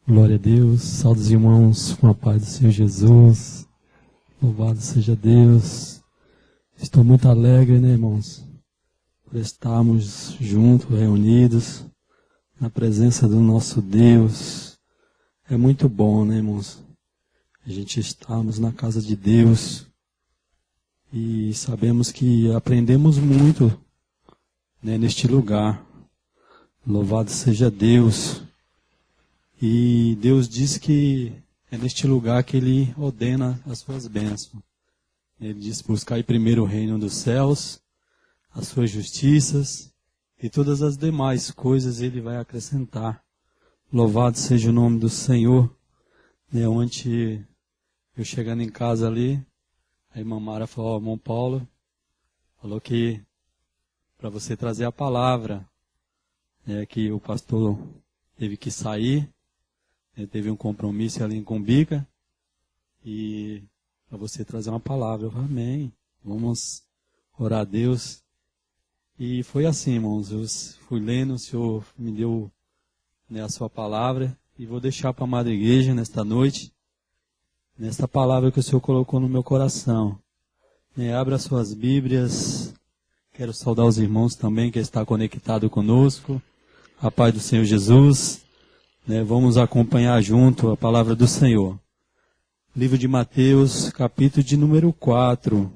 Glória a Deus, saudos irmãos, com a paz do Senhor Jesus, louvado seja Deus. Estou muito alegre, né, irmãos, por estarmos juntos, reunidos, na presença do nosso Deus. É muito bom, né, irmãos, a gente estarmos na casa de Deus e sabemos que aprendemos muito, né, neste lugar. Louvado seja Deus. E Deus diz que é neste lugar que Ele ordena as suas bênçãos. Ele diz: buscai primeiro o reino dos céus, as suas justiças, e todas as demais coisas Ele vai acrescentar. Louvado seja o nome do Senhor. Ontem, eu chegando em casa ali, a irmã Mara falou: irmão Paulo, falou que para você trazer a palavra, que o pastor teve que sair, teve um compromisso ali em Cumbica, e para você trazer uma palavra. Eu falei: amém, vamos orar a Deus. E foi assim, irmãos, eu fui lendo, o Senhor me deu, a sua palavra, e vou deixar para a amada igreja nesta noite, nesta palavra que o Senhor colocou no meu coração. Abra as suas Bíblias. Quero saudar os irmãos também que estão conectados conosco. A paz do Senhor Jesus. Vamos acompanhar junto a palavra do Senhor. Livro de Mateus, capítulo de número 4.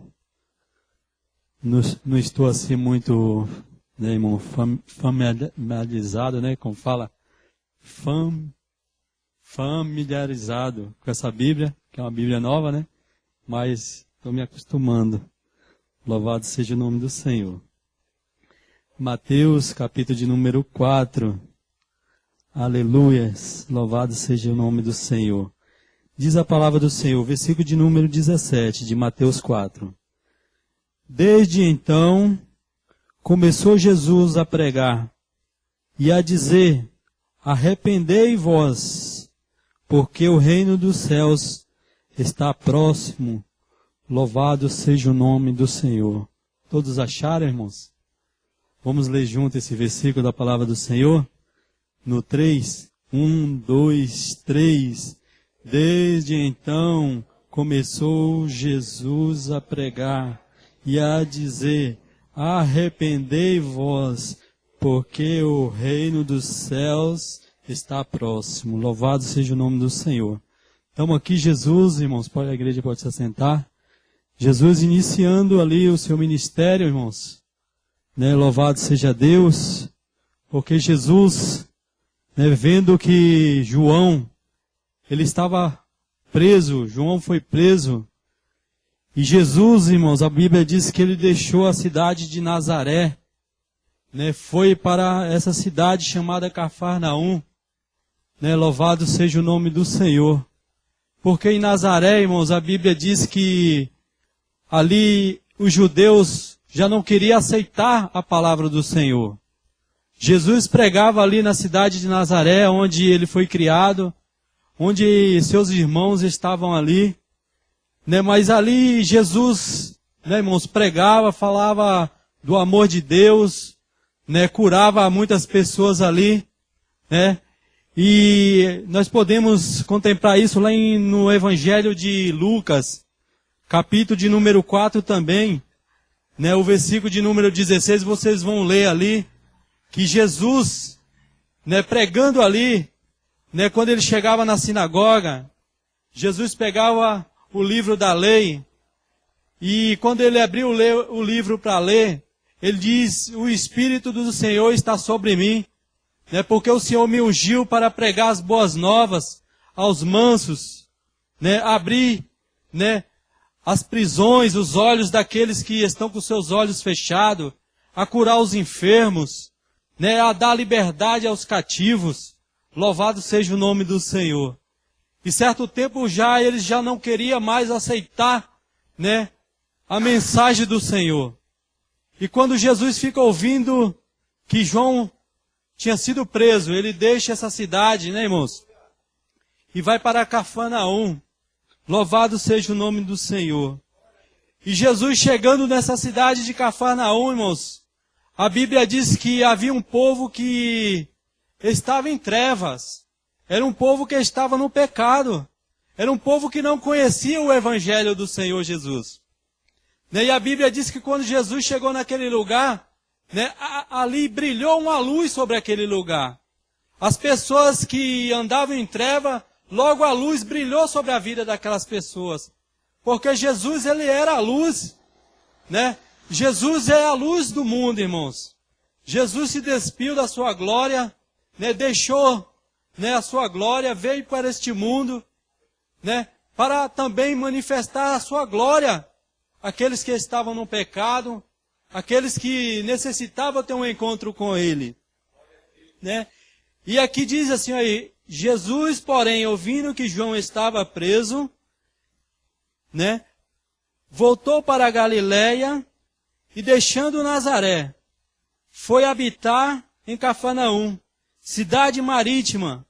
Não estou assim muito, irmão, familiarizado, como fala? Familiarizado com essa Bíblia, que é uma Bíblia nova, mas estou me acostumando. Louvado seja o nome do Senhor. Mateus, capítulo de número 4. Aleluias, louvado seja o nome do Senhor. Diz a palavra do Senhor, versículo de número 17 de Mateus 4. Desde então, começou Jesus a pregar e a dizer: arrependei-vos, porque o reino dos céus está próximo. Louvado seja o nome do Senhor. Todos acharam, irmãos? Vamos ler junto esse versículo da palavra do Senhor? No 3, 1, 2, 3. Desde então começou Jesus a pregar e a dizer: arrependei-vos, porque o reino dos céus está próximo. Louvado seja o nome do Senhor. Estamos aqui, Jesus, irmãos, a igreja pode se assentar. Jesus iniciando ali o seu ministério, irmãos. Louvado seja Deus, porque Jesus, vendo que João, ele estava preso, João foi preso, e Jesus, irmãos, a Bíblia diz que ele deixou a cidade de Nazaré, foi para essa cidade chamada Cafarnaum, louvado seja o nome do Senhor, porque em Nazaré, irmãos, a Bíblia diz que ali os judeus já não queriam aceitar a palavra do Senhor. Jesus pregava ali na cidade de Nazaré, onde ele foi criado, onde seus irmãos estavam ali, mas ali Jesus, irmãos, pregava, falava do amor de Deus, curava muitas pessoas ali, e nós podemos contemplar isso lá no Evangelho de Lucas, capítulo de número 4 também, o versículo de número 16, vocês vão ler ali, que Jesus, pregando ali, quando ele chegava na sinagoga, Jesus pegava o livro da lei, e quando ele abriu o livro para ler, ele diz: o Espírito do Senhor está sobre mim, porque o Senhor me ungiu para pregar as boas novas aos mansos, abrir, as prisões, os olhos daqueles que estão com seus olhos fechados, a curar os enfermos, a dar liberdade aos cativos. Louvado seja o nome do Senhor. E certo tempo já, eles já não queriam mais aceitar, a mensagem do Senhor. E quando Jesus fica ouvindo que João tinha sido preso, ele deixa essa cidade, irmãos? E vai para Cafarnaum. Louvado seja o nome do Senhor. E Jesus chegando nessa cidade de Cafarnaum, irmãos, a Bíblia diz que havia um povo que estava em trevas. Era um povo que estava no pecado. Era um povo que não conhecia o evangelho do Senhor Jesus. E a Bíblia diz que quando Jesus chegou naquele lugar, né, ali brilhou uma luz sobre aquele lugar. As pessoas que andavam em treva, logo a luz brilhou sobre a vida daquelas pessoas. Porque Jesus, ele era a luz, né? Jesus é a luz do mundo, irmãos. Jesus se despiu da sua glória, né? Deixou, né, a sua glória, veio para este mundo, né, para também manifestar a sua glória àqueles que estavam no pecado, aqueles que necessitavam ter um encontro com Ele, né? E aqui diz assim aí, Jesus, porém, ouvindo que João estava preso, né, voltou para a Galileia e deixando Nazaré, foi habitar em Cafarnaum, cidade marítima,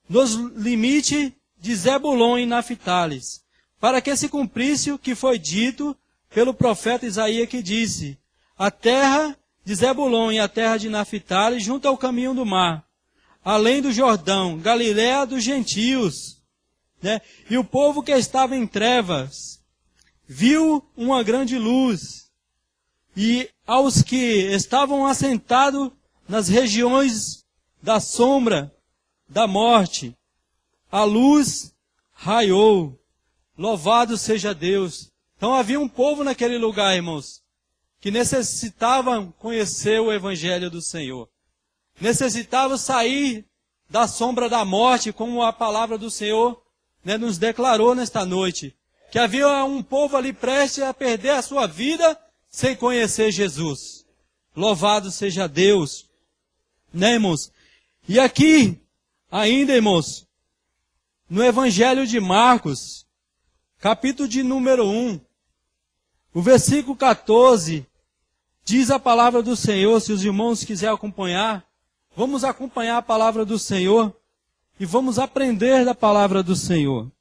nos limites de Zebulon e Naftales, para que se cumprisse o que foi dito pelo profeta Isaías, que disse: a terra de Zebulon e a terra de Naftali, junto ao caminho do mar, além do Jordão, Galiléia dos gentios, né? E o povo que estava em trevas viu uma grande luz, e aos que estavam assentados nas regiões da sombra da morte, a luz raiou. Louvado seja Deus. Então havia um povo naquele lugar, irmãos, que necessitavam conhecer o evangelho do Senhor. Necessitavam sair da sombra da morte, como a palavra do Senhor, né, nos declarou nesta noite. Que havia um povo ali prestes a perder a sua vida sem conhecer Jesus. Louvado seja Deus. Né, irmãos? E aqui, ainda, irmãos, no Evangelho de Marcos, capítulo de número 1, o versículo 14, diz a palavra do Senhor. Se os irmãos quiserem acompanhar, vamos acompanhar a palavra do Senhor e vamos aprender da palavra do Senhor.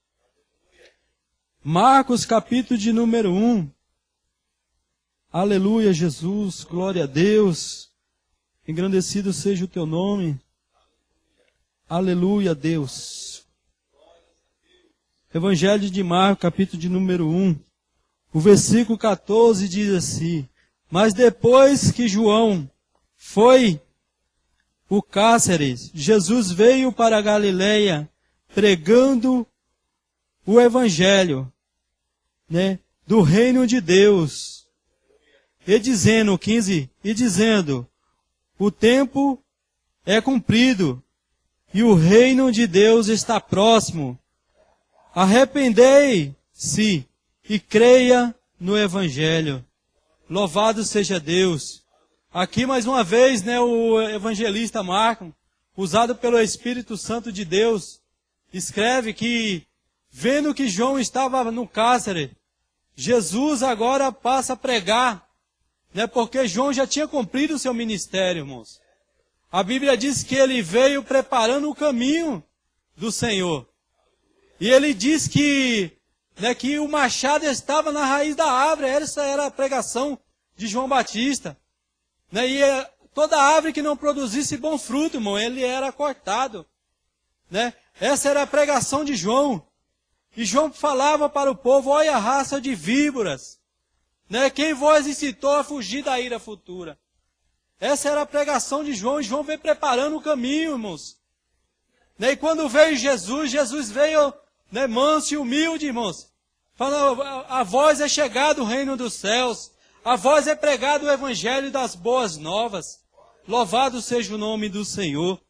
Marcos, capítulo de número 1. Aleluia, Jesus, glória a Deus. Engrandecido seja o teu nome. Aleluia, Deus. Evangelho de Marcos, capítulo de número 1. O versículo 14 diz assim: mas depois que João foi o Cáceres, Jesus veio para a Galileia pregando o Evangelho, né, do reino de Deus. E dizendo, 15, e dizendo, o tempo é cumprido e o reino de Deus está próximo. Arrependei-se e creia no Evangelho. Louvado seja Deus. Aqui mais uma vez, né, o evangelista Marcos, usado pelo Espírito Santo de Deus, escreve que, vendo que João estava no cárcere, Jesus agora passa a pregar, né, porque João já tinha cumprido o seu ministério, irmãos. A Bíblia diz que ele veio preparando o caminho do Senhor. E ele diz que, né, que o machado estava na raiz da árvore. Essa era a pregação de João Batista. Né, e toda árvore que não produzisse bom fruto, irmão, ele era cortado. Né? Essa era a pregação de João. E João falava para o povo: olha a raça de víboras, né? Quem vos incitou a fugir da ira futura? Essa era a pregação de João. E João veio preparando o caminho, irmãos. Né? E quando veio Jesus, Jesus veio, né, manso e humilde, irmãos. Falando: a vós é chegado o reino dos céus. A vós é pregado o evangelho das boas novas. Louvado seja o nome do Senhor.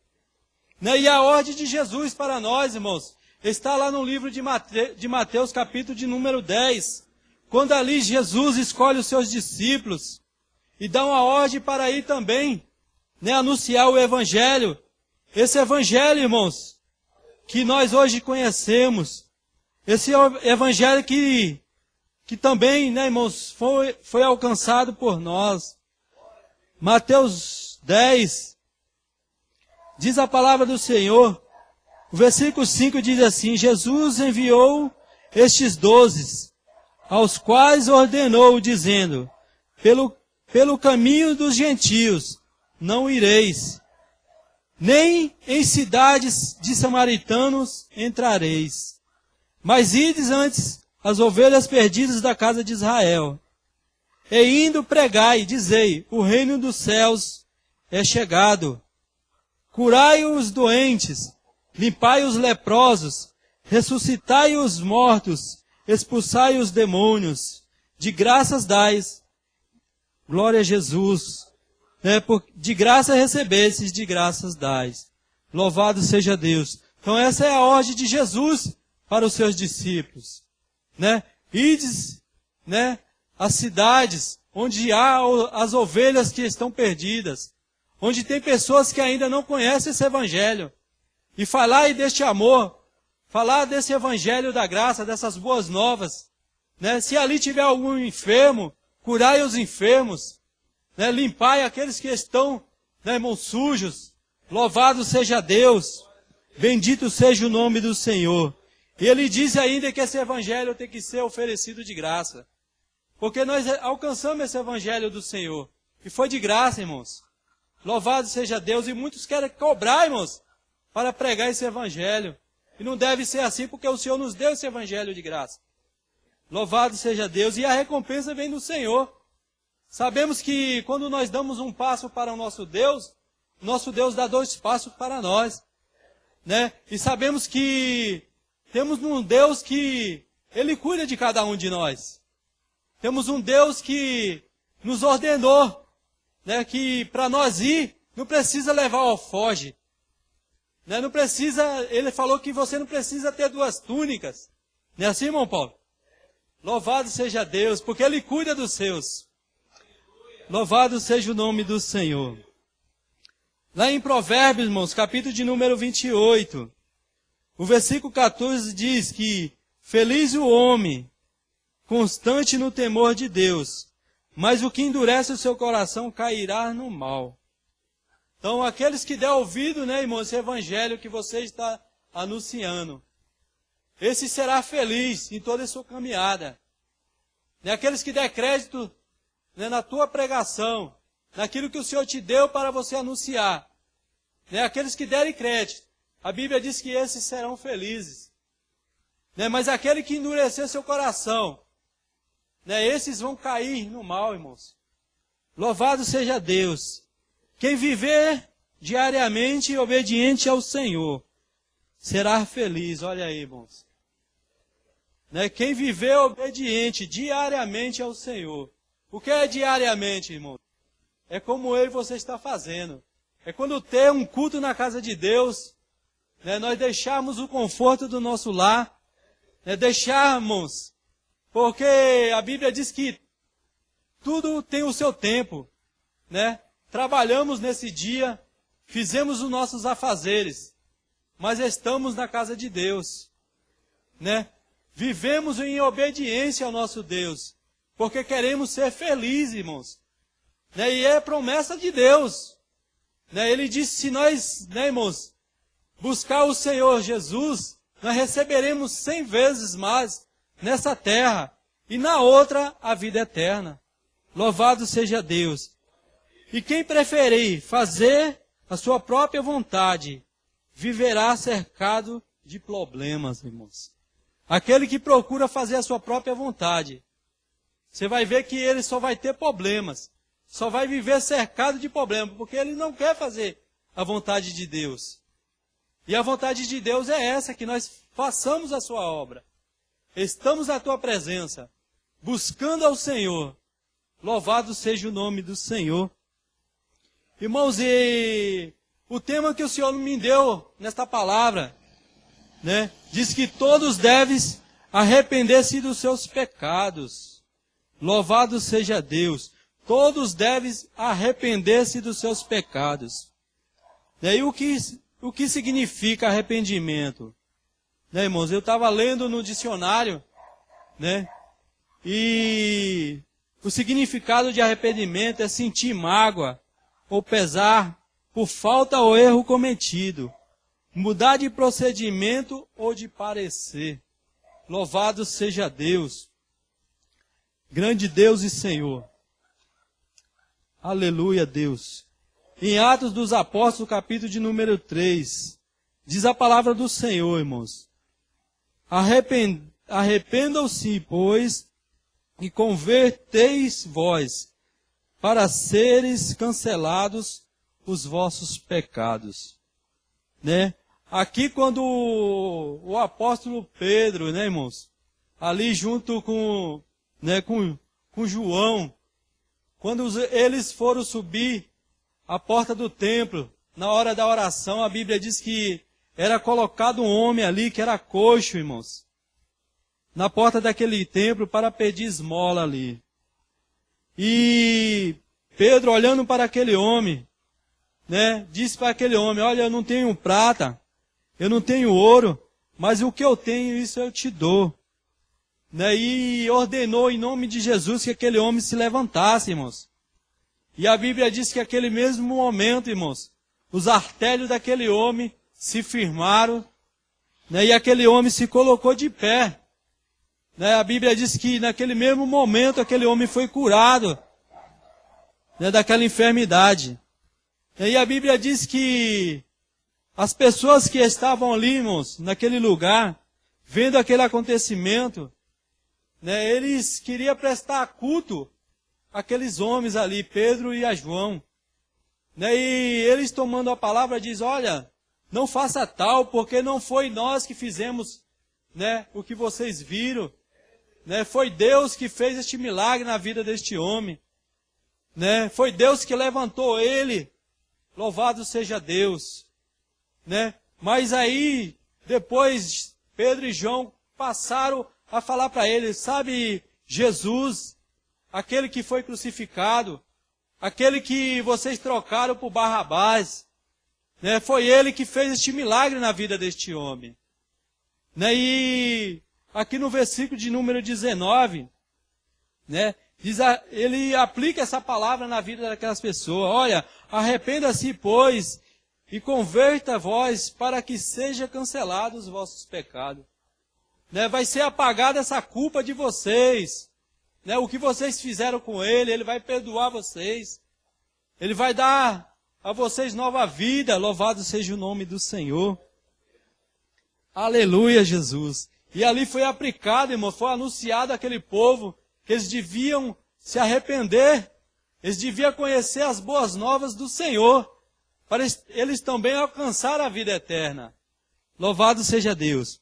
Né? E a ordem de Jesus para nós, irmãos, está lá no livro de Mateus, capítulo de número 10. Quando ali Jesus escolhe os seus discípulos e dá uma ordem para ir também, né, anunciar o evangelho. Esse evangelho, irmãos, que nós hoje conhecemos. Esse evangelho que também, né, irmãos, foi alcançado por nós. Mateus 10, diz a palavra do Senhor, o versículo 5 diz assim: Jesus enviou estes 12, aos quais ordenou, dizendo: pelo caminho dos gentios não ireis, nem em cidades de samaritanos entrareis, mas ides antes as ovelhas perdidas da casa de Israel. E indo pregai, dizei, o reino dos céus é chegado. Curai os doentes, limpai os leprosos, ressuscitai os mortos, expulsai os demônios. De graças dais, glória a Jesus. De graça recebestes, de graças dais. Louvado seja Deus. Então essa é a ordem de Jesus para os seus discípulos. Ides, as cidades onde há as ovelhas que estão perdidas, onde tem pessoas que ainda não conhecem esse evangelho, e falar deste amor, falar desse evangelho da graça, dessas boas novas. Se ali tiver algum enfermo, curai os enfermos, limpai aqueles que estão, irmãos, sujos. Louvado seja Deus, bendito seja o nome do Senhor. E ele diz ainda que esse evangelho tem que ser oferecido de graça. Porque nós alcançamos esse evangelho do Senhor. E foi de graça, irmãos. Louvado seja Deus. E muitos querem cobrar, irmãos, para pregar esse evangelho. E não deve ser assim, porque o Senhor nos deu esse evangelho de graça. Louvado seja Deus. E a recompensa vem do Senhor. Sabemos que quando nós damos um passo para o nosso Deus dá 2 passos para nós. E sabemos que temos um Deus que Ele cuida de cada um de nós. Temos um Deus que nos ordenou, que para nós ir, não precisa levar o alforje. Não precisa, Ele falou que você não precisa ter 2 túnicas. Não é assim, irmão Paulo? Louvado seja Deus, porque Ele cuida dos seus. Louvado seja o nome do Senhor. Lá em Provérbios, irmãos, capítulo de número 28, o versículo 14 diz que feliz o homem constante no temor de Deus, mas o que endurece o seu coração cairá no mal. Então, aqueles que der ouvido, irmão, esse evangelho que você está anunciando, esse será feliz em toda a sua caminhada. Aqueles que der crédito na tua pregação, naquilo que o Senhor te deu para você anunciar. Aqueles que derem crédito, a Bíblia diz que esses serão felizes. Mas aquele que endurecer seu coração, esses vão cair no mal, irmãos. Louvado seja Deus. Quem viver diariamente obediente ao Senhor, será feliz. Olha aí, irmãos. Quem viver obediente diariamente ao Senhor. O que é diariamente, irmão? É como eu e você está fazendo. É quando ter um culto na casa de Deus, nós deixarmos o conforto do nosso lar, deixarmos, porque a Bíblia diz que tudo tem o seu tempo, Trabalhamos nesse dia, fizemos os nossos afazeres, mas estamos na casa de Deus, Vivemos em obediência ao nosso Deus, porque queremos ser felizes, irmãos. E é promessa de Deus. Ele disse, se nós, irmãos, buscar o Senhor Jesus, nós receberemos 100 vezes mais nessa terra, e na outra a vida eterna. Louvado seja Deus. E quem preferir fazer a sua própria vontade, viverá cercado de problemas, irmãos. Aquele que procura fazer a sua própria vontade, você vai ver que ele só vai ter problemas, só vai viver cercado de problemas, porque ele não quer fazer a vontade de Deus. E a vontade de Deus é essa, que nós façamos a sua obra. Estamos na tua presença, buscando ao Senhor. Louvado seja o nome do Senhor. Irmãos, e o tema que o Senhor me deu nesta palavra, diz que todos devem arrepender-se dos seus pecados. Louvado seja Deus. Todos devem arrepender-se dos seus pecados. E o que significa arrependimento? Irmãos, eu estava lendo no dicionário, e o significado de arrependimento é sentir mágoa ou pesar por falta ou erro cometido, mudar de procedimento ou de parecer. Louvado seja Deus, grande Deus e Senhor. Aleluia, Deus. em Atos dos Apóstolos, capítulo de número 3. Diz a palavra do Senhor, irmãos. Arrependam-se, pois, e converteis vós, para seres cancelados os vossos pecados. Né? Aqui quando o apóstolo Pedro, né, irmãos, ali junto com João, quando eles foram subir a porta do templo, na hora da oração, a Bíblia diz que era colocado um homem ali que era coxo, irmãos, na porta daquele templo para pedir esmola ali. E Pedro, olhando para aquele homem, né, disse para aquele homem: olha, eu não tenho prata, eu não tenho ouro, mas o que eu tenho, isso eu te dou. Né, e ordenou em nome de Jesus que aquele homem se levantasse, irmãos. E a Bíblia diz que naquele mesmo momento, irmãos, os artérios daquele homem se firmaram, né, e aquele homem se colocou de pé. Né, a Bíblia diz que naquele mesmo momento aquele homem foi curado, né, daquela enfermidade. E a Bíblia diz que as pessoas que estavam ali, irmãos, naquele lugar, vendo aquele acontecimento, né, eles queriam prestar culto àqueles homens ali, Pedro e a João. Né, e eles tomando a palavra diz: olha, não faça tal, porque não foi nós que fizemos, né, o que vocês viram. Né, foi Deus que fez este milagre na vida deste homem. Né, foi Deus que levantou ele. Louvado seja Deus. Né? Mas aí, depois, Pedro e João passaram a falar para ele: sabe, Jesus, aquele que foi crucificado, aquele que vocês trocaram por Barrabás, né? Foi ele que fez este milagre na vida deste homem. Né? E aqui no versículo de número 19, né, ele aplica essa palavra na vida daquelas pessoas. Olha, arrependa-se, pois, e converta vós, para que seja cancelados os vossos pecados. Né, vai ser apagada essa culpa de vocês. Né, o que vocês fizeram com ele, ele vai perdoar vocês. Ele vai dar a vocês nova vida. Louvado seja o nome do Senhor. Aleluia, Jesus. E ali foi aplicado, irmão, foi anunciado àquele povo que eles deviam se arrepender, eles deviam conhecer as boas novas do Senhor, para eles também alcançar a vida eterna. Louvado seja Deus.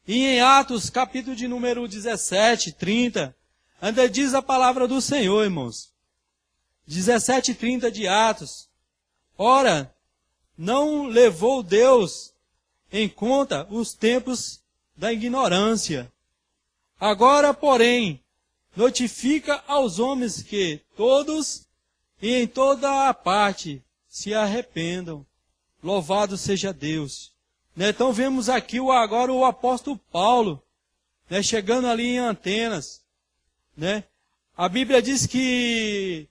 E em Atos, capítulo de número 17, 30, ainda diz a palavra do Senhor, irmãos. 17, 30 de Atos. Ora, não levou Deus em conta os tempos da ignorância. Agora, porém, notifica aos homens que todos e em toda a parte se arrependam. Louvado seja Deus. Né? Então vemos aqui agora o apóstolo Paulo, né, chegando ali em Atenas. Né? A Bíblia diz que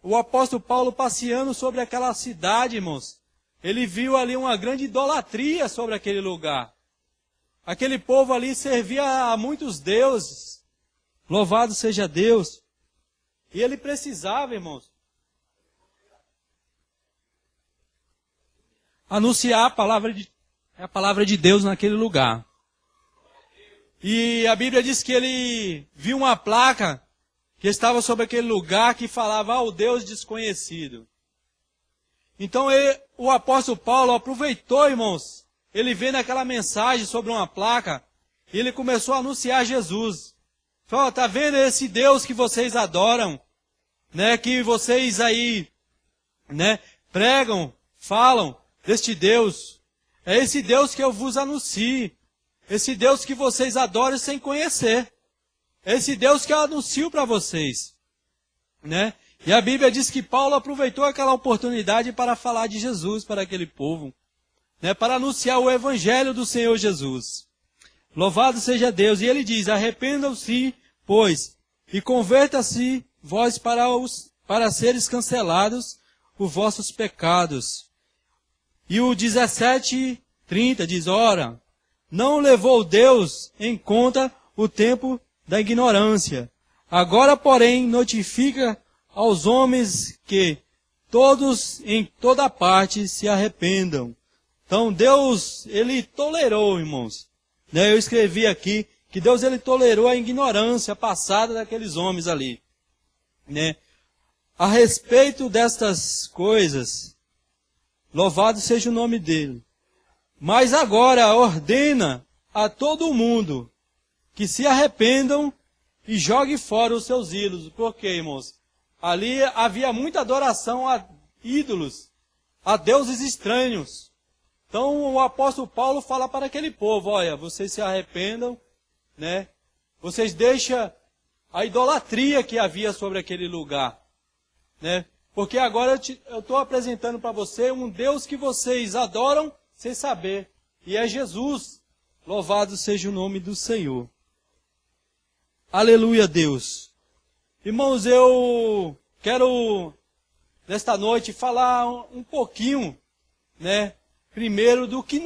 o apóstolo Paulo, passeando sobre aquela cidade, irmãos, ele viu ali uma grande idolatria sobre aquele lugar. Aquele povo ali servia a muitos deuses. Louvado seja Deus. E ele precisava, irmãos, anunciar a palavra de Deus naquele lugar. E a Bíblia diz que ele viu uma placa que estava sobre aquele lugar que falava ao Deus desconhecido. Então o apóstolo Paulo aproveitou, irmãos, ele vendo aquela mensagem sobre uma placa, e ele começou a anunciar Jesus. Falou: tá vendo esse Deus que vocês adoram, né, que vocês aí, né, pregam, falam deste Deus? É esse Deus que eu vos anuncio. Esse Deus que vocês adoram sem conhecer. É esse Deus que eu anuncio para vocês. Né? E a Bíblia diz que Paulo aproveitou aquela oportunidade para falar de Jesus para aquele povo. Né? Para anunciar o evangelho do Senhor Jesus. Louvado seja Deus. E ele diz: arrependam-se, pois, e converta-se vós para seres cancelados os vossos pecados. E o 17:30 diz: ora, não levou Deus em conta o tempo da ignorância. Agora, porém, notifica aos homens que todos em toda parte se arrependam. Então Deus, Ele tolerou, irmãos. Eu escrevi aqui que Deus, Ele tolerou a ignorância passada daqueles homens ali. A respeito destas coisas, louvado seja o nome dEle. Mas agora ordena a todo mundo que se arrependam e jogue fora os seus ídolos. Por quê, irmãos? Ali havia muita adoração a ídolos, a deuses estranhos. Então o apóstolo Paulo fala para aquele povo, olha, vocês se arrependam, vocês deixam a idolatria que havia sobre aquele lugar. Porque agora eu estou apresentando para você um Deus que vocês adoram sem saber. E é Jesus. Louvado seja o nome do Senhor. Aleluia, Deus. Irmãos, eu quero, nesta noite, falar um pouquinho, primeiro do que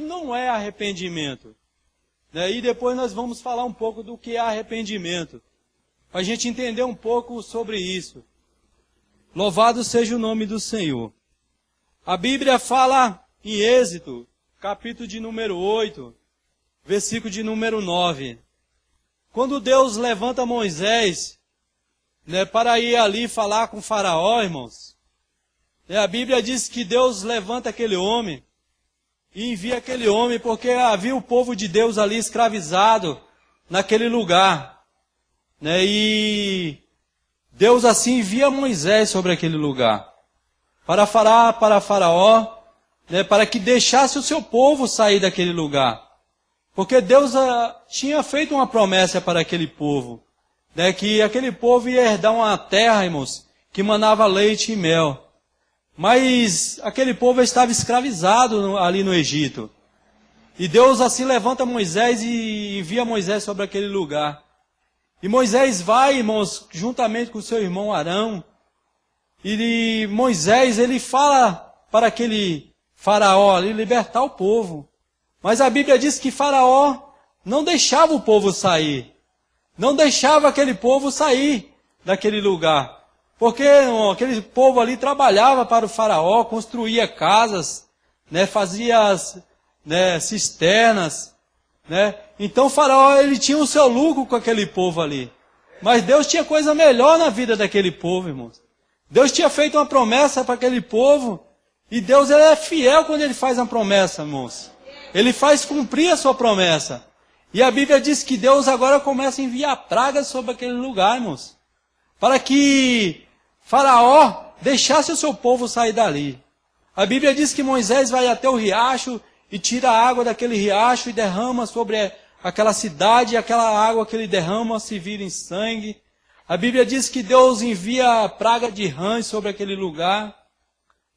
não é arrependimento. E depois nós vamos falar um pouco do que é arrependimento. Para a gente entender um pouco sobre isso. Louvado seja o nome do Senhor. A Bíblia fala em Êxodo, capítulo de número 8, versículo de número 9. Quando Deus levanta Moisés, para ir ali falar com Faraó, irmãos, a Bíblia diz que Deus levanta aquele homem e envia aquele homem porque havia o povo de Deus ali escravizado naquele lugar. E Deus assim envia Moisés sobre aquele lugar para falar para Faraó, para que deixasse o seu povo sair daquele lugar. Porque Deus tinha feito uma promessa para aquele povo, que aquele povo ia herdar uma terra, irmãos, que manava leite e mel. Mas aquele povo estava escravizado ali no Egito. E Deus assim levanta Moisés e envia Moisés sobre aquele lugar. E Moisés vai, irmãos, juntamente com seu irmão Arão. E Moisés, ele fala para aquele Faraó ali libertar o povo. Mas a Bíblia diz que Faraó não deixava o povo sair. Não deixava aquele povo sair daquele lugar. Porque aquele povo ali trabalhava para o Faraó, construía casas, fazia cisternas. Então o Faraó, ele tinha o seu lucro com aquele povo ali. Mas Deus tinha coisa melhor na vida daquele povo, irmãos. Deus tinha feito uma promessa para aquele povo. E Deus, ele é fiel quando ele faz uma promessa, irmãos. Ele faz cumprir a sua promessa. E a Bíblia diz que Deus agora começa a enviar pragas sobre aquele lugar, irmãos. Para que Faraó deixasse o seu povo sair dali. A Bíblia diz que Moisés vai até o riacho e tira a água daquele riacho e derrama sobre aquela cidade, e aquela água que ele derrama se vira em sangue. A Bíblia diz que Deus envia praga de rãs sobre aquele lugar.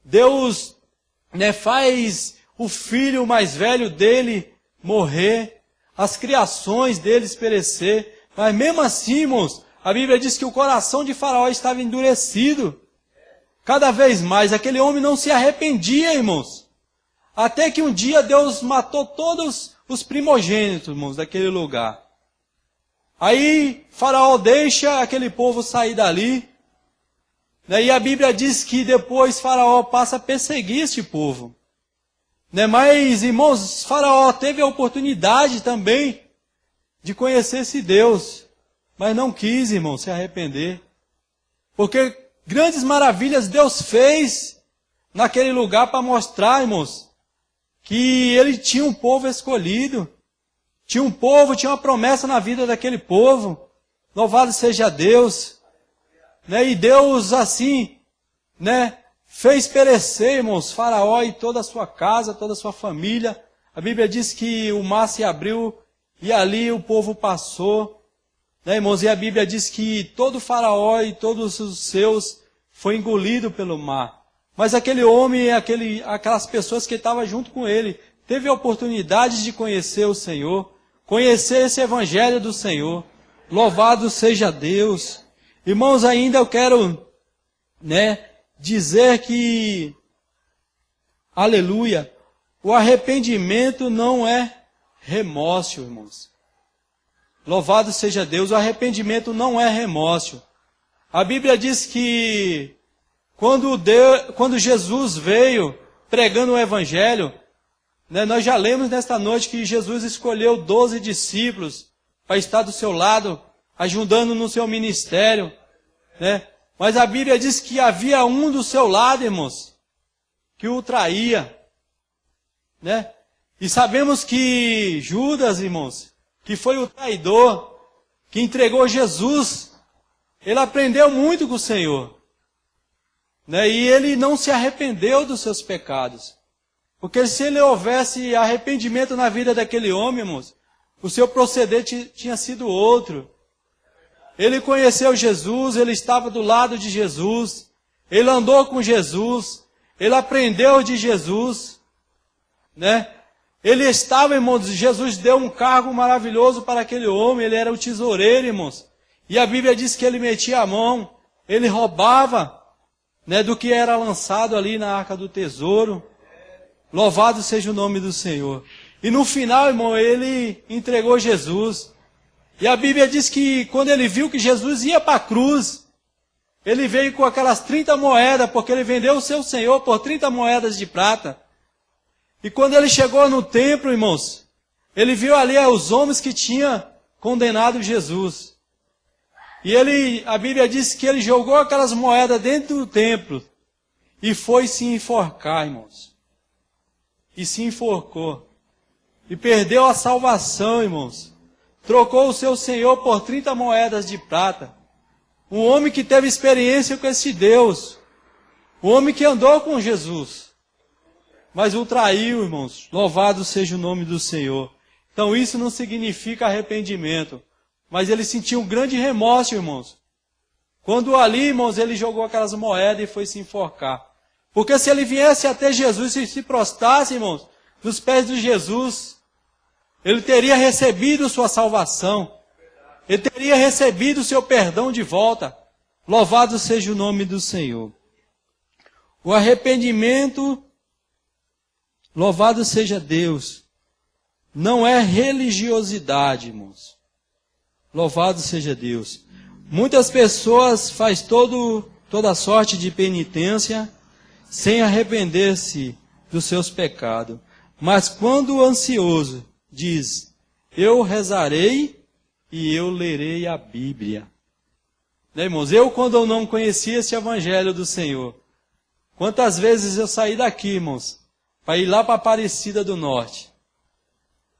Deus faz o filho mais velho dele morrer, as criações deles perecer. Mas mesmo assim, irmãos, a Bíblia diz que o coração de Faraó estava endurecido. Cada vez mais, aquele homem não se arrependia, irmãos. Até que um dia Deus matou todos os primogênitos, irmãos, daquele lugar. Aí Faraó deixa aquele povo sair dali. E a Bíblia diz que depois Faraó passa a perseguir este povo. Mas, irmãos, Faraó teve a oportunidade também de conhecer esse Deus. Mas não quis, irmão, se arrepender. Porque grandes maravilhas Deus fez naquele lugar para mostrar, irmãos, que ele tinha um povo escolhido. Tinha um povo, tinha uma promessa na vida daquele povo. Louvado seja Deus. E Deus assim, fez perecer, irmãos, Faraó e toda a sua casa, toda a sua família. A Bíblia diz que o mar se abriu e ali o povo passou. Irmãos, e a Bíblia diz que todo Faraó e todos os seus foi engolido pelo mar. Mas aquele homem, aquelas pessoas que estavam junto com ele, teve a oportunidade de conhecer o Senhor, conhecer esse evangelho do Senhor. Louvado seja Deus. Irmãos, ainda eu quero, dizer que, aleluia, o arrependimento não é remorso, irmãos. Louvado seja Deus, o arrependimento não é remorso. A Bíblia diz que quando Jesus veio pregando o Evangelho, né, nós já lemos nesta noite que Jesus escolheu 12 discípulos para estar do seu lado, ajudando no seu ministério, né? Mas a Bíblia diz que havia um do seu lado, irmãos, que o traía, né? E sabemos que Judas, irmãos, que foi o traidor, que entregou Jesus, ele aprendeu muito com o Senhor, né? E ele não se arrependeu dos seus pecados. Porque se ele houvesse arrependimento na vida daquele homem, irmãos, o seu proceder tinha sido outro. Ele conheceu Jesus, ele estava do lado de Jesus, ele andou com Jesus, ele aprendeu de Jesus, né? Ele estava, irmãos, Jesus deu um cargo maravilhoso para aquele homem, ele era o tesoureiro, irmãos. E a Bíblia diz que ele metia a mão, ele roubava, né, do que era lançado ali na arca do tesouro. Louvado seja o nome do Senhor. E no final, irmão, ele entregou Jesus. E a Bíblia diz que quando ele viu que Jesus ia para a cruz, ele veio com aquelas 30 moedas, porque ele vendeu o seu Senhor por 30 moedas de prata. E quando ele chegou no templo, irmãos, ele viu ali os homens que tinham condenado Jesus. E a Bíblia diz que ele jogou aquelas moedas dentro do templo e foi se enforcar, irmãos. E se enforcou. E perdeu a salvação, irmãos. Trocou o seu Senhor por 30 moedas de prata. Um homem que teve experiência com esse Deus. Um homem que andou com Jesus. Mas o traiu, irmãos. Louvado seja o nome do Senhor. Então isso não significa arrependimento. Mas ele sentiu um grande remorso, irmãos. Quando ali, irmãos, ele jogou aquelas moedas e foi se enforcar. Porque se ele viesse até Jesus e se prostrasse, irmãos, nos pés de Jesus, ele teria recebido sua salvação. Ele teria recebido o seu perdão de volta. Louvado seja o nome do Senhor. O arrependimento, louvado seja Deus, não é religiosidade, irmãos. Louvado seja Deus. Muitas pessoas fazem toda sorte de penitência sem arrepender-se dos seus pecados. Mas quando o ansioso diz, eu rezarei e eu lerei a Bíblia. Né, irmãos? Quando eu não conhecia esse evangelho do Senhor, quantas vezes eu saí daqui, irmãos, para ir lá para Aparecida do Norte,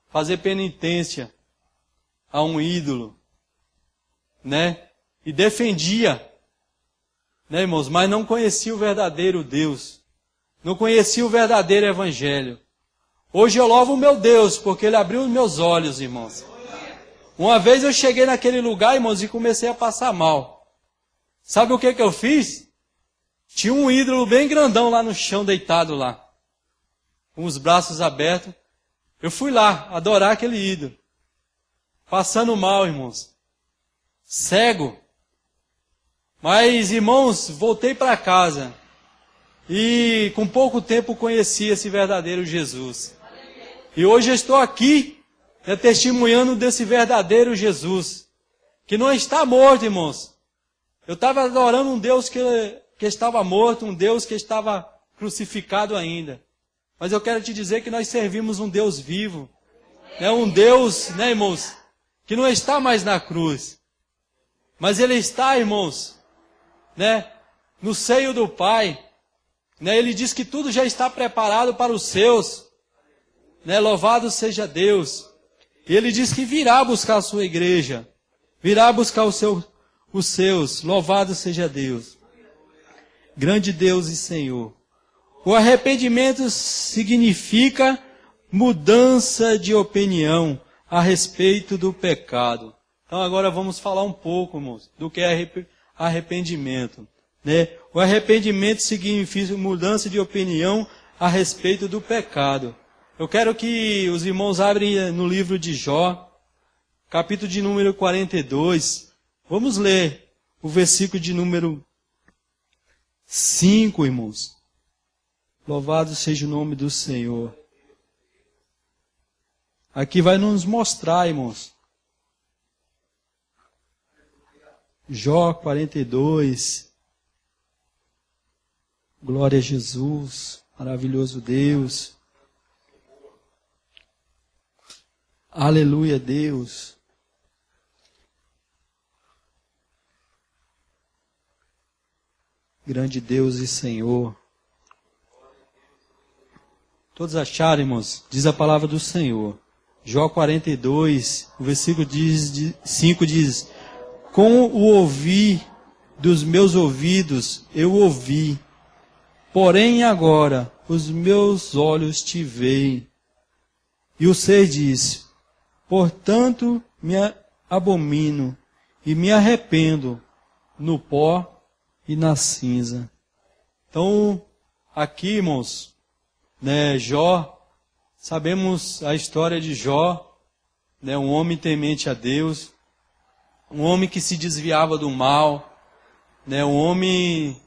fazer penitência a um ídolo, né? E defendia, né, irmãos? Mas não conhecia o verdadeiro Deus. Não conhecia o verdadeiro evangelho. Hoje eu louvo o meu Deus, porque Ele abriu os meus olhos, irmãos. Uma vez eu cheguei naquele lugar, irmãos, e comecei a passar mal. Sabe o que eu fiz? Tinha um ídolo bem grandão lá no chão, deitado lá, com os braços abertos. Eu fui lá adorar aquele ídolo. Passando mal, irmãos. Cego. Mas, irmãos, voltei para casa. E com pouco tempo conheci esse verdadeiro Jesus. E hoje eu estou aqui, testemunhando desse verdadeiro Jesus. Que não está morto, irmãos. Eu estava adorando um Deus que estava morto, um Deus que estava crucificado ainda. Mas eu quero te dizer que nós servimos um Deus vivo. Um Deus, né, irmãos, que não está mais na cruz. Mas Ele está, irmãos, né, no seio do Pai. Né, Ele diz que tudo já está preparado para os seus. Né, louvado seja Deus. E Ele diz que virá buscar a sua igreja. Virá buscar os seus. Louvado seja Deus. Grande Deus e Senhor. O arrependimento significa mudança de opinião a respeito do pecado. Então agora vamos falar um pouco, irmãos, do que é arrependimento. Né? O arrependimento significa mudança de opinião a respeito do pecado. Eu quero que os irmãos abrem no livro de Jó, capítulo de número 42. Vamos ler o versículo de número 5, irmãos. Louvado seja o nome do Senhor. Aqui vai nos mostrar, irmãos. Jó 42. Glória a Jesus, maravilhoso Deus. Aleluia, Deus. Grande Deus e Senhor. Todos acharam, irmãos? Diz a palavra do Senhor. Jó 42, o versículo 5 diz: com o ouvir dos meus ouvidos eu ouvi, porém agora os meus olhos te veem. E o 6 diz: portanto me abomino e me arrependo no pó e na cinza. Então, aqui, irmãos, Jó, sabemos a história de Jó, um homem temente a Deus, um homem que se desviava do mal, um homem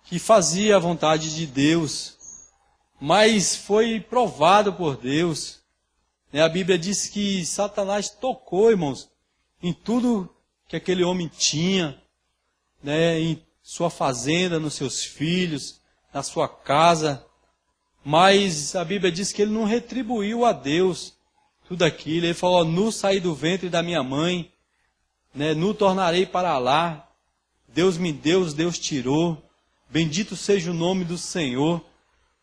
que fazia a vontade de Deus, mas foi provado por Deus. A Bíblia diz que Satanás tocou, irmãos, em tudo que aquele homem tinha, em sua fazenda, nos seus filhos, na sua casa. Mas a Bíblia diz que ele não retribuiu a Deus tudo aquilo. Ele falou: nu saí do ventre da minha mãe, nu tornarei para lá. Deus me deu, Deus tirou. Bendito seja o nome do Senhor.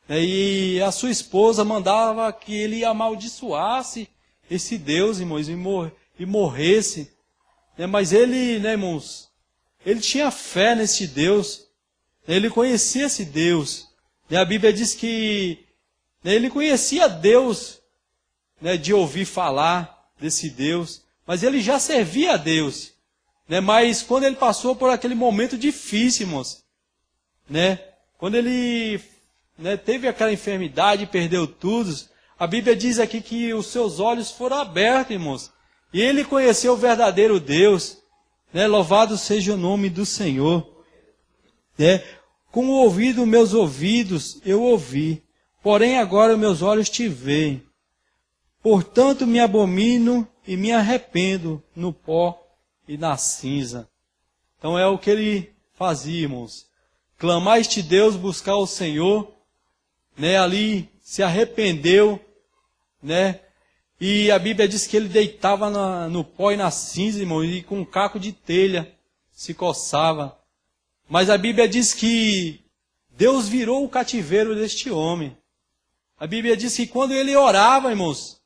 E a sua esposa mandava que ele amaldiçoasse esse Deus, irmãos, e morresse. Mas ele, irmãos, ele tinha fé nesse Deus. Ele conhecia esse Deus. E a Bíblia diz que ele conhecia Deus, de ouvir falar desse Deus, mas ele já servia a Deus. Mas quando ele passou por aquele momento difícil, irmãos, quando ele teve aquela enfermidade e perdeu tudo, a Bíblia diz aqui que os seus olhos foram abertos, irmãos, e ele conheceu o verdadeiro Deus. Louvado seja o nome do Senhor. Com o ouvido meus ouvidos eu ouvi, porém agora meus olhos te veem. Portanto me abomino e me arrependo no pó e na cinza. Então é o que ele fazia, irmãos. Clamar a este Deus, buscar o Senhor, ali se arrependeu, e a Bíblia diz que ele deitava no pó e na cinza, irmão, e com um caco de telha se coçava. Mas a Bíblia diz que Deus virou o cativeiro deste homem. A Bíblia diz que quando ele orava, irmãos,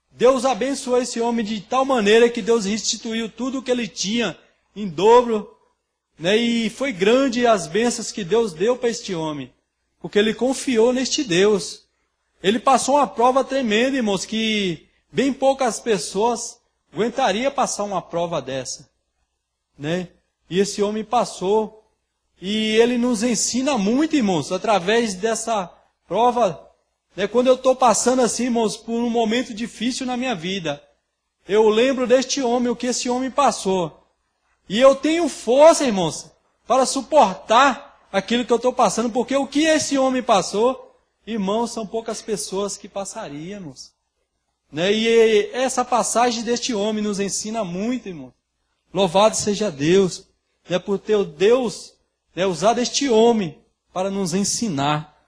Deus abençoou esse homem de tal maneira que Deus restituiu tudo o que ele tinha em dobro. E foi grande as bênçãos que Deus deu para este homem, porque ele confiou neste Deus. Ele passou uma prova tremenda, irmãos, que bem poucas pessoas aguentariam passar uma prova dessa. E esse homem passou. E ele nos ensina muito, irmãos, através dessa prova. Quando eu estou passando assim, irmãos, por um momento difícil na minha vida, eu lembro deste homem, o que esse homem passou. E eu tenho força, irmãos, para suportar aquilo que eu estou passando, porque o que esse homem passou, irmãos, são poucas pessoas que passaríamos. E essa passagem deste homem nos ensina muito, irmão. Louvado seja Deus, por ter Deus usado este homem para nos ensinar.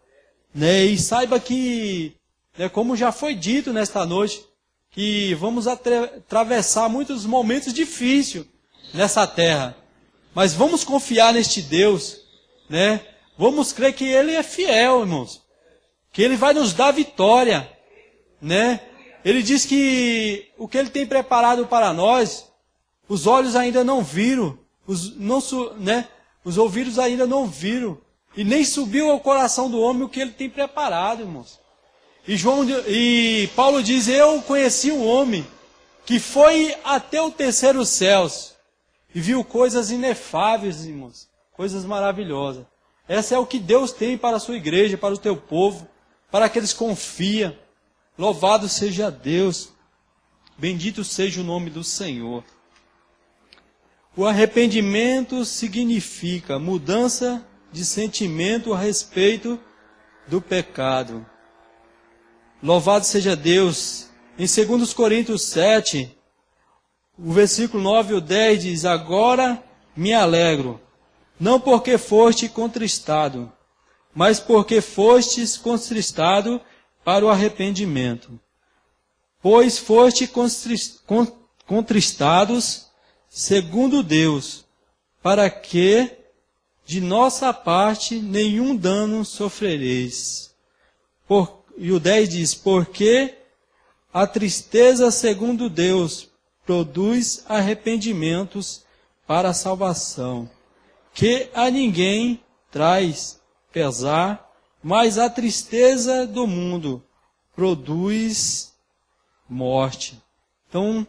E saiba que, como já foi dito nesta noite, que vamos atravessar muitos momentos difíceis nessa terra. Mas vamos confiar neste Deus, Vamos crer que Ele é fiel, irmãos. Que Ele vai nos dar vitória, Ele diz que o que Ele tem preparado para nós, os olhos ainda não viram, os ouvidos ainda não viram, e nem subiu ao coração do homem o que Ele tem preparado, irmãos. E Paulo diz: eu conheci um homem que foi até o terceiro céus e viu coisas inefáveis, irmãos, coisas maravilhosas. Essa é o que Deus tem para a sua igreja, para o teu povo, para aqueles que confiam. Louvado seja Deus, bendito seja o nome do Senhor. O arrependimento significa mudança de sentimento a respeito do pecado. Louvado seja Deus. Em 2 Coríntios 7, o versículo 9 e o 10 diz: agora me alegro, não porque foste contristado, mas porque fostes contristado para o arrependimento. Pois foste contristados segundo Deus, para que de nossa parte nenhum dano sofrereis. E o 10 diz, porque a tristeza segundo Deus produz arrependimentos para a salvação, que a ninguém traz pesar, mas a tristeza do mundo produz morte. Então,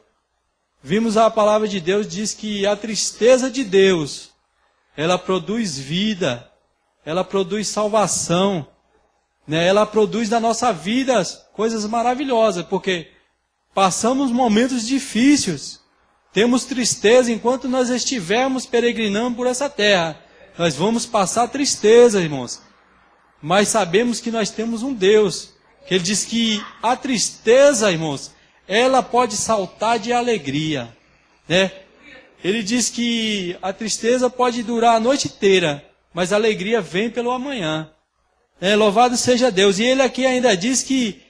vimos a palavra de Deus, diz que a tristeza de Deus, ela produz vida, ela produz salvação, né? Ela produz na nossa vida coisas maravilhosas, porque passamos momentos difíceis, temos tristeza enquanto nós estivermos peregrinando por essa terra. Nós vamos passar tristeza, irmãos, mas sabemos que nós temos um Deus, que Ele diz que a tristeza, irmãos, ela pode saltar de alegria, né? Ele diz que a tristeza pode durar a noite inteira, mas a alegria vem pelo amanhã. Louvado seja Deus. E ele aqui ainda diz que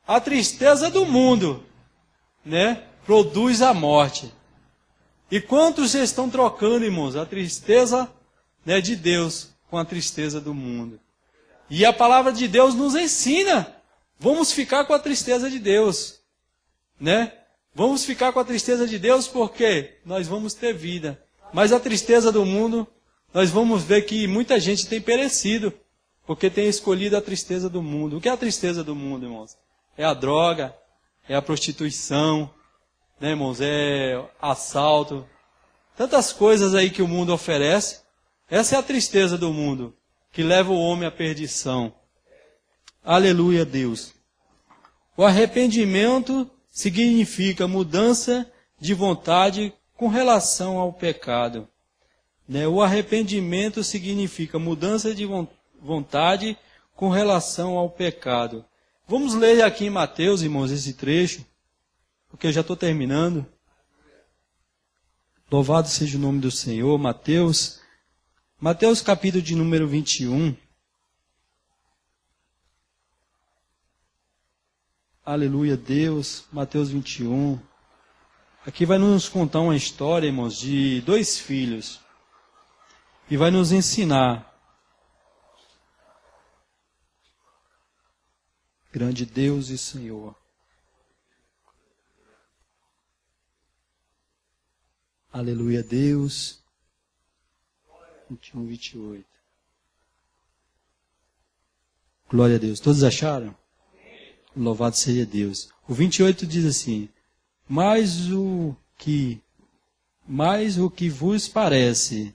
a tristeza do mundo, né, produz a morte. E quantos estão trocando, irmãos, a tristeza, né, de Deus com a tristeza do mundo? E a palavra de Deus nos ensina, vamos ficar com a tristeza de Deus, né? Vamos ficar com a tristeza de Deus porque nós vamos ter vida. Mas a tristeza do mundo, nós vamos ver que muita gente tem perecido, porque tem escolhido a tristeza do mundo. O que é a tristeza do mundo, irmãos? É a droga, é a prostituição, né, irmãos? É assalto. Tantas coisas aí que o mundo oferece. Essa é a tristeza do mundo, que leva o homem à perdição. Aleluia, Deus. O arrependimento significa mudança de vontade com relação ao pecado. O arrependimento significa mudança de vontade com relação ao pecado. Vamos ler aqui em Mateus, irmãos, esse trecho, porque eu já estou terminando. Louvado seja o nome do Senhor. Mateus capítulo de número 21. Aleluia, Deus. Mateus 21. Aqui vai nos contar uma história, irmãos, de 2 filhos. E vai nos ensinar. Grande Deus e Senhor. Aleluia, Deus. 21, 28. Glória a Deus. Todos acharam? Louvado seja Deus. O 28 diz assim: Mas o que vos parece?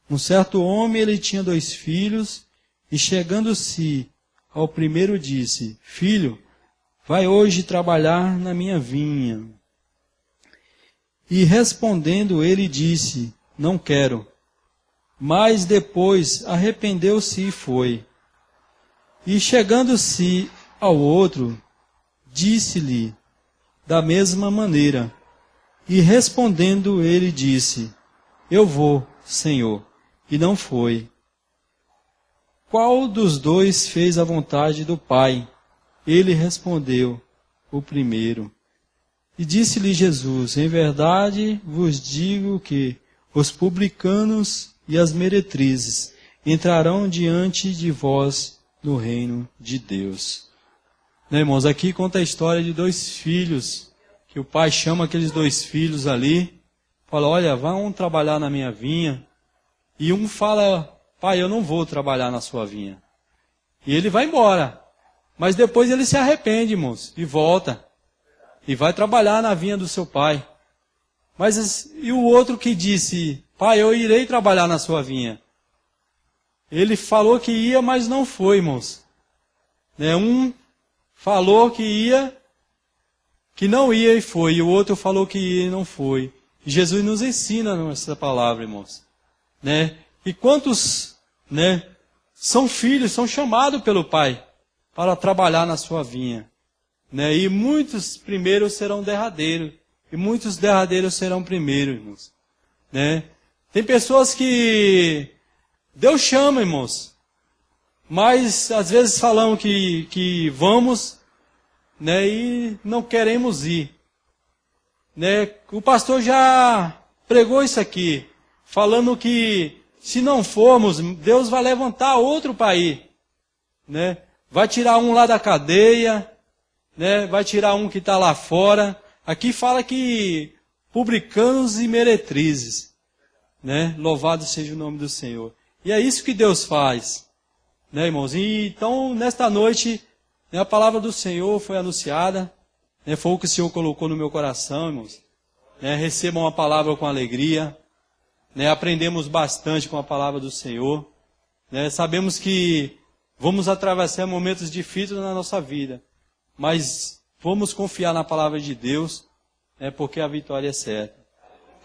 Um certo homem, ele tinha 2 filhos, e chegando-se ao primeiro disse: Filho, vai hoje trabalhar na minha vinha. E respondendo ele disse: Não quero. Mas depois arrependeu-se e foi. E chegando-se ao outro, disse-lhe da mesma maneira. E respondendo ele disse: Eu vou, Senhor. E não foi. Qual dos 2 fez a vontade do Pai? Ele respondeu: O primeiro. E disse-lhe Jesus: Em verdade vos digo que os publicanos e as meretrizes entrarão diante de vós no reino de Deus. Irmãos, aqui conta a história de 2 filhos, que o pai chama aqueles 2 filhos ali, fala: olha, vão trabalhar na minha vinha. E um fala: pai, eu não vou trabalhar na sua vinha. E ele vai embora. Mas depois ele se arrepende, irmãos, e volta. E vai trabalhar na vinha do seu pai. E o outro que disse: pai, eu irei trabalhar na sua vinha. Ele falou que ia, mas não foi, irmãos. Um falou que ia, que não ia e foi. E o outro falou que ia e não foi. E Jesus nos ensina essa palavra, irmãos. E quantos, são filhos, são chamados pelo Pai para trabalhar na sua vinha. E muitos primeiros serão derradeiros. E muitos derradeiros serão primeiros, irmãos. Tem pessoas que Deus chama, irmãos, mas às vezes falamos que vamos, né, e não queremos ir. Né? O pastor já pregou isso aqui, falando que se não formos, Deus vai levantar outro para ir. Né? Vai tirar um lá da cadeia, né? Vai tirar um que está lá fora. Aqui fala que publicanos e meretrizes. Né? Louvado seja o nome do Senhor. E é isso que Deus faz. Né, irmãos? E, então, nesta noite, né, a palavra do Senhor foi anunciada. Né, foi o que o Senhor colocou no meu coração, irmãos. Né, recebam a palavra com alegria. Né, aprendemos bastante com a palavra do Senhor. Né, sabemos que vamos atravessar momentos difíceis na nossa vida. Mas vamos confiar na palavra de Deus, né, porque a vitória é certa.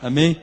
Amém?